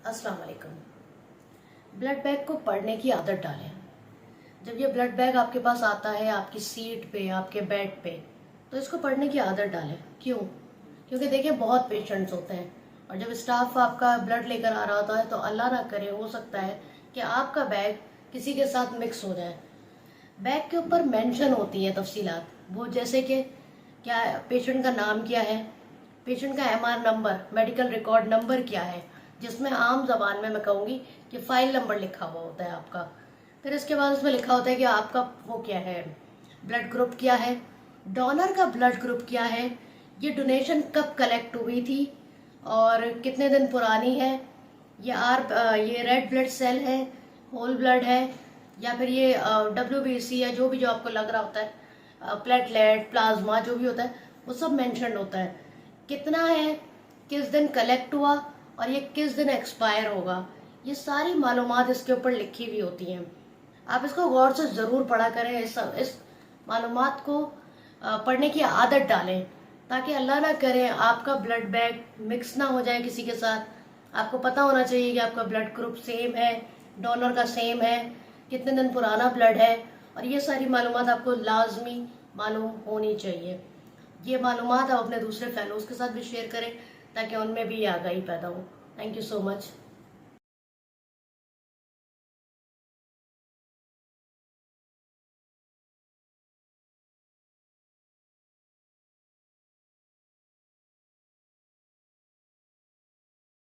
अस्सलाम वालेकुम। Blood bag को पढ़ने की आदत डालें। जब ये ब्लड बैग आपके पास आता है आपकी सीट पे, आपके बेड पे, तो इसको पढ़ने की आदत डालें। क्यों? क्योंकि देखिए बहुत पेशेंट्स होते हैं और जब स्टाफ आपका ब्लड लेकर आ रहा होता है तो अल्लाह ना करे हो सकता है कि आपका बैग किसी के साथ मिक्स हो जाए। बैग के ऊपर मेंशन होती है तफसीलात, वो जैसे कि क्या पेशेंट का नाम क्या है, पेशेंट का MR number, medical record number क्या है, जिसमें आम जबान में मैं कहूँगी कि फाइल नंबर लिखा हुआ होता है आपका। फिर इसके बाद उसमें लिखा होता है कि आपका वो क्या है, ब्लड ग्रुप क्या है, डोनर का ब्लड ग्रुप क्या है, ये डोनेशन कब कलेक्ट हुई थी और कितने दिन पुरानी है, ये रेड ब्लड सेल है, होल ब्लड है, या फिर ये WBC या जो भी जो आपको लग रहा होता है, प्लेटलेट, प्लाज्मा, जो भी होता है वो सब मेंशन होता है। कितना है, किस दिन कलेक्ट हुआ और ये किस दिन एक्सपायर होगा, ये सारी मालूमात इसके ऊपर लिखी हुई होती हैं। आप इसको गौर से ज़रूर पढ़ा करें। इस मालूमात को पढ़ने की आदत डालें ताकि अल्लाह ना करे आपका ब्लड बैग मिक्स ना हो जाए किसी के साथ। आपको पता होना चाहिए कि आपका ब्लड ग्रुप सेम है, डोनर का सेम है, कितने दिन पुराना ब्लड है, और ये सारी मालूमात आपको लाजमी मालूम होनी चाहिए। ये मालूमात आप अपने दूसरे फेलोज के साथ भी शेयर करें ताकि उनमें भी आगाही पैदा हो। Thank you so much.